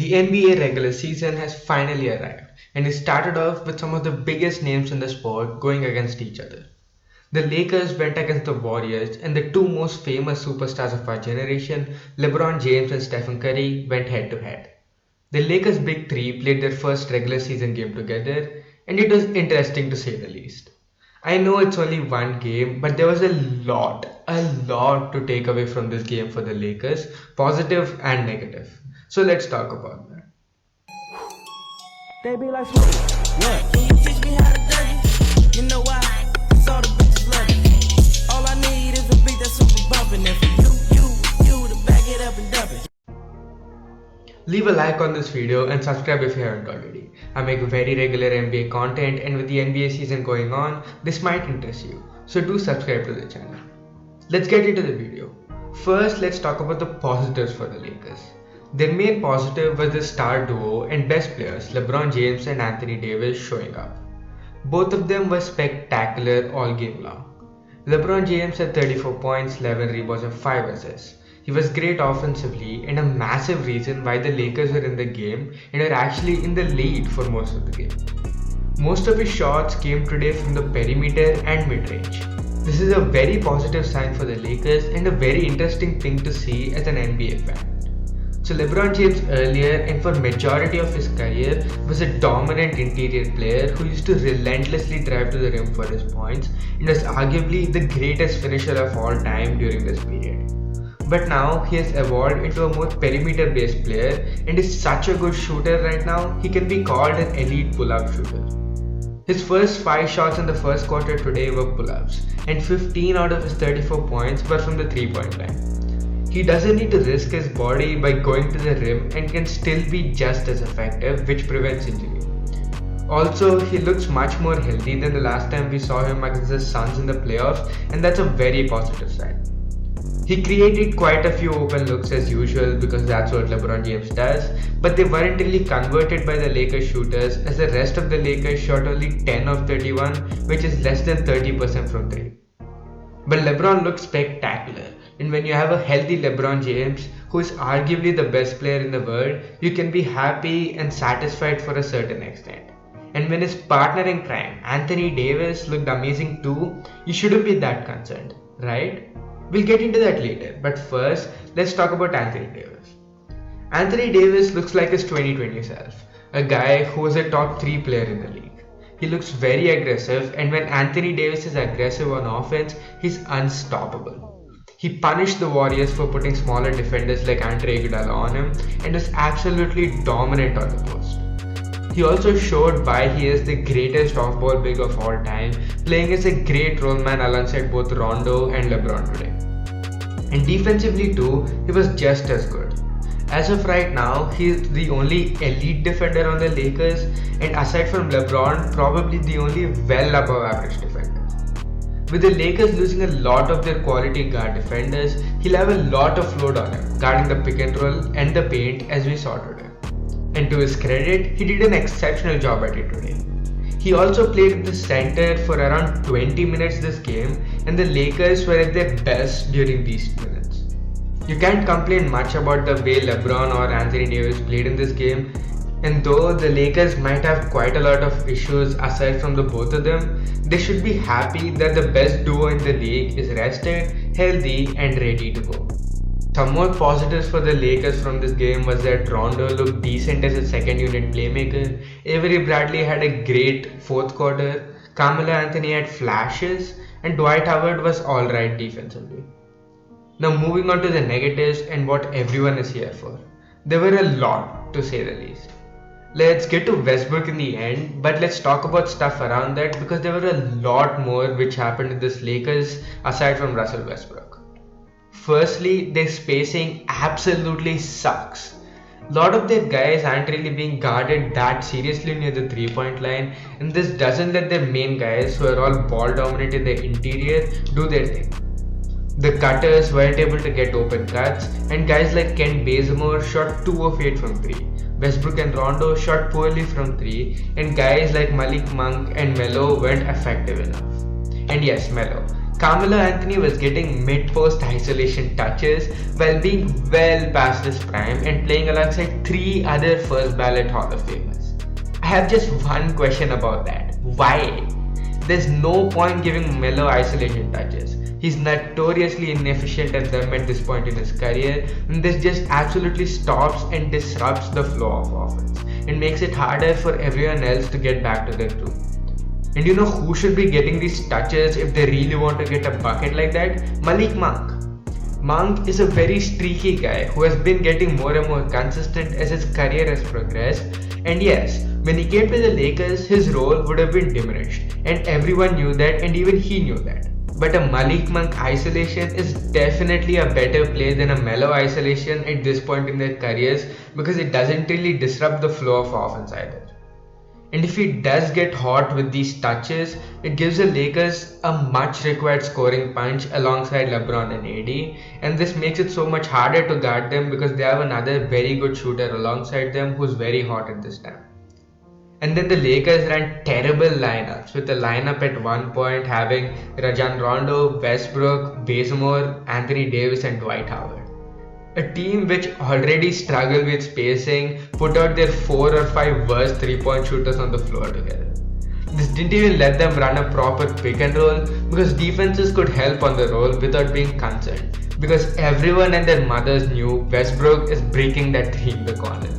The NBA regular season has finally arrived, and it started off with some of the biggest names in the sport going against each other. The Lakers went against the Warriors, and the two most famous superstars of our generation, LeBron James and Stephen Curry, went head to head. The Lakers' Big Three played their first regular season game together, and it was interesting to say the least. I know it's only one game, but there was a lot to take away from this game for the Lakers, positive and negative. So let's talk about that. They be like, what? Can you teach me how to dirty? You know why? Cause all the bitches love it. All I need is a beat that's super bumpin'. And for you to back it up and dump it. Leave a like on this video and subscribe if you haven't already. I make very regular NBA content, and with the NBA season going on, this might interest you. So do subscribe to the channel. Let's get into the video. First, let's talk about the positives for the Lakers. Their main positive was the star duo and best players LeBron James and Anthony Davis showing up. Both of them were spectacular all game long. LeBron James had 34 points, 11 rebounds and 5 assists. He was great offensively and a massive reason why the Lakers were in the game and were actually in the lead for most of the game. Most of his shots came today from the perimeter and mid-range. This is a very positive sign for the Lakers and a very interesting thing to see as an NBA fan. So LeBron James earlier and for majority of his career was a dominant interior player who used to relentlessly drive to the rim for his points and was arguably the greatest finisher of all time during this period. But now he has evolved into a more perimeter based player and is such a good shooter right now, he can be called an elite pull-up shooter. His first 5 shots in the first quarter today were pull-ups and 15 out of his 34 points were from the 3-point line. He doesn't need to risk his body by going to the rim and can still be just as effective, which prevents injury. Also, he looks much more healthy than the last time we saw him against the Suns in the playoffs, and that's a very positive sign. He created quite a few open looks as usual because that's what LeBron James does, but they weren't really converted by the Lakers shooters as the rest of the Lakers shot only 10 of 31, which is less than 30% from 3. But LeBron looked spectacular. And when you have a healthy LeBron James, who is arguably the best player in the world, you can be happy and satisfied for a certain extent. And when his partner in crime, Anthony Davis, looked amazing too, you shouldn't be that concerned, right? We'll get into that later, but first, let's talk about Anthony Davis. Anthony Davis looks like his 2020 self, a guy who was a top 3 player in the league. He looks very aggressive, and when Anthony Davis is aggressive on offense, he's unstoppable. He punished the Warriors for putting smaller defenders like Andre Iguodala on him and was absolutely dominant on the post. He also showed why he is the greatest off-ball big of all time, playing as a great role man alongside both Rondo and LeBron today. And defensively too, he was just as good. As of right now, he is the only elite defender on the Lakers, and aside from LeBron, probably the only well above average defender. With the Lakers losing a lot of their quality guard defenders, he'll have a lot of load on him, guarding the pick and roll and the paint as we saw today. And to his credit, he did an exceptional job at it today. He also played at the center for around 20 minutes this game, and the Lakers were at their best during these minutes. You can't complain much about the way LeBron or Anthony Davis played in this game, and though the Lakers might have quite a lot of issues aside from the both of them, they should be happy that the best duo in the league is rested, healthy and ready to go. Some more positives for the Lakers from this game was that Rondo looked decent as a second unit playmaker, Avery Bradley had a great fourth quarter, Carmelo Anthony had flashes, and Dwight Howard was alright defensively. Now moving on to the negatives and what everyone is here for. There were a lot, to say the least. Let's get to Westbrook in the end, but let's talk about stuff around that because there were a lot more which happened in this Lakers aside from Russell Westbrook. Firstly, their spacing absolutely sucks. A lot of their guys aren't really being guarded that seriously near the 3-point line, and this doesn't let their main guys, who are all ball dominant in the interior, do their thing. The cutters weren't able to get open cuts, and guys like Kent Bazemore shot 2 of 8 from 3. Westbrook and Rondo shot poorly from 3, and guys like Malik Monk and Melo weren't effective enough. And yes, Melo. Carmelo Anthony was getting mid-post isolation touches while being well past his prime and playing alongside 3 other first ballot Hall of Famers. I have just one question about that. Why? There's no point giving Melo isolation touches. He's notoriously inefficient at them at this point in his career, and this just absolutely stops and disrupts the flow of offense and makes it harder for everyone else to get back to their groove. And you know who should be getting these touches if they really want to get a bucket like that? Malik Monk. Monk is a very streaky guy who has been getting more and more consistent as his career has progressed. And yes, when he came to the Lakers, his role would have been diminished. And everyone knew that, and even he knew that. But a Malik Monk isolation is definitely a better play than a Melo isolation at this point in their careers because it doesn't really disrupt the flow of offense either. And if he does get hot with these touches, it gives the Lakers a much required scoring punch alongside LeBron and AD, and this makes it so much harder to guard them because they have another very good shooter alongside them who's very hot at this time. And then the Lakers ran terrible lineups, with the lineup at one point having Rajon Rondo, Westbrook, Bazemore, Anthony Davis and Dwight Howard. A team which already struggled with spacing put out their 4 or 5 worst 3-point shooters on the floor together. This didn't even let them run a proper pick and roll because defenses could help on the roll without being concerned, because everyone and their mothers knew Westbrook is breaking that 3 in the corner.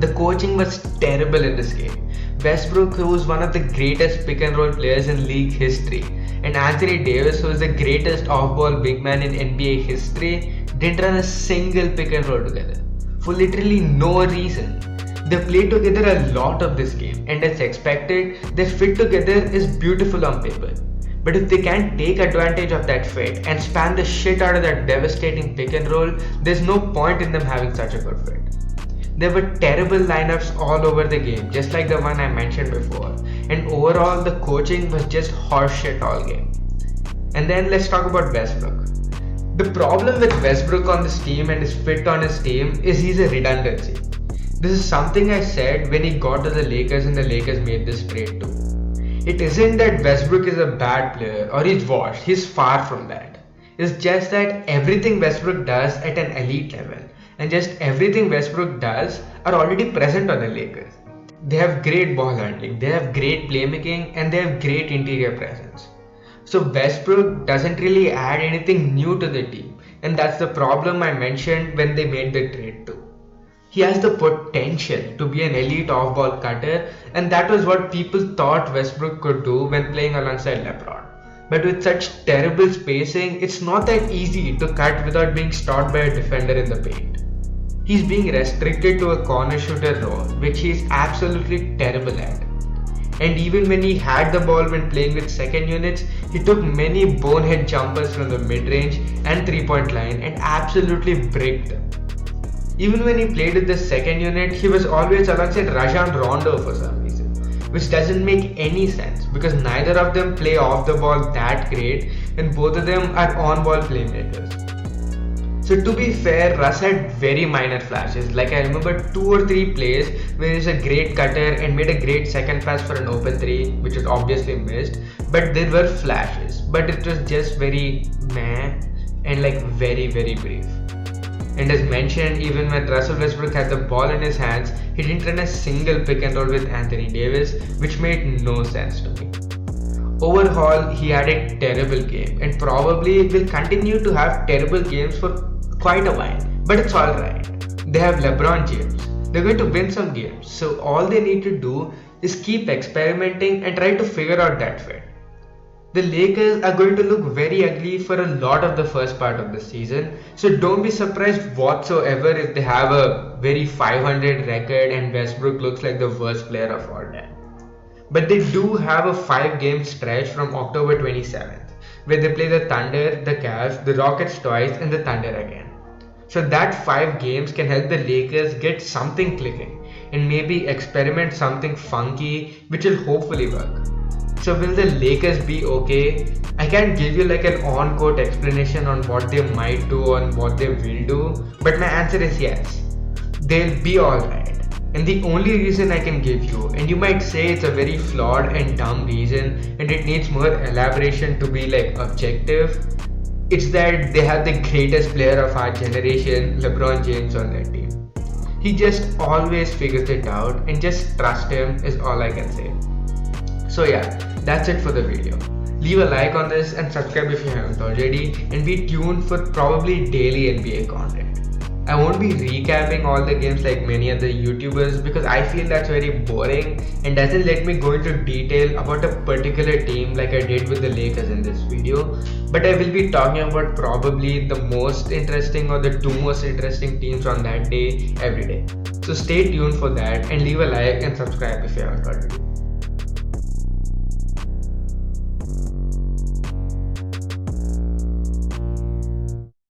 The coaching was terrible in this game. Westbrook, who was one of the greatest pick and roll players in league history, and Anthony Davis, who is the greatest off-ball big man in NBA history, didn't run a single pick and roll together for literally no reason. They played together a lot of this game, and as expected, their fit together is beautiful on paper. But if they can't take advantage of that fit and spam the shit out of that devastating pick and roll, there's no point in them having such a good fit. There were terrible lineups all over the game, just like the one I mentioned before, and overall the coaching was just horseshit all game. And then let's talk about Westbrook. The problem with Westbrook on this team and his fit on his team is he's a redundancy. This is something I said when he got to the Lakers and the Lakers made this trade too. It isn't that Westbrook is a bad player or he's washed, he's far from that. It's just that everything Westbrook does at an elite level and just everything Westbrook does are already present on the Lakers. They have great ball handling, they have great playmaking, and they have great interior presence. So Westbrook doesn't really add anything new to the team, and that's the problem I mentioned when they made the trade too. He has the potential to be an elite off-ball cutter, and that was what people thought Westbrook could do when playing alongside LeBron. But with such terrible spacing, it's not that easy to cut without being stopped by a defender in the paint. He's being restricted to a corner shooter role, which he's absolutely terrible at. And even when he had the ball when playing with second units, he took many bonehead jumpers from the mid-range and 3-point line and absolutely bricked them. Even when he played with the second unit, he was always alongside Rajon Rondo for some reason, which doesn't make any sense because neither of them play off the ball that great and both of them are on-ball playmakers. So to be fair, Russ had very minor flashes. Like I remember 2 or 3 plays where he's a great cutter and made a great second pass for an open 3, which was obviously missed. But there were flashes, but it was just very meh and like very brief. And as mentioned, even when Russell Westbrook had the ball in his hands, he didn't run a single pick and roll with Anthony Davis, which made no sense to me. Overall, he had a terrible game and probably will continue to have terrible games for quite a while, but it's alright. They have LeBron James. They're going to win some games, so all they need to do is keep experimenting and try to figure out that fit. The Lakers are going to look very ugly for a lot of the first part of the season, so don't be surprised whatsoever if they have a very 500 record and Westbrook looks like the worst player of all time. But they do have a 5-game stretch from October 27th, where they play the Thunder, the Cavs, the Rockets twice and the Thunder again. So that 5 games can help the Lakers get something clicking and maybe experiment something funky which will hopefully work. So will the Lakers be okay? I can't give you like an on-court explanation on what they might do and what they will do, but my answer is yes. They'll be alright. And the only reason I can give you, and you might say it's a very flawed and dumb reason and it needs more elaboration to be like objective, it's that they have the greatest player of our generation, LeBron James, on their team. He just always figures it out, and just trust him is all I can say. So yeah, that's it for the video. Leave a like on this and subscribe if you haven't already, and be tuned for probably daily NBA content. I won't be recapping all the games like many other YouTubers because I feel that's very boring and doesn't let me go into detail about a particular team like I did with the Lakers in this video. But I will be talking about probably the most interesting or the two most interesting teams on that day every day. So stay tuned for that and leave a like and subscribe if you haven't already.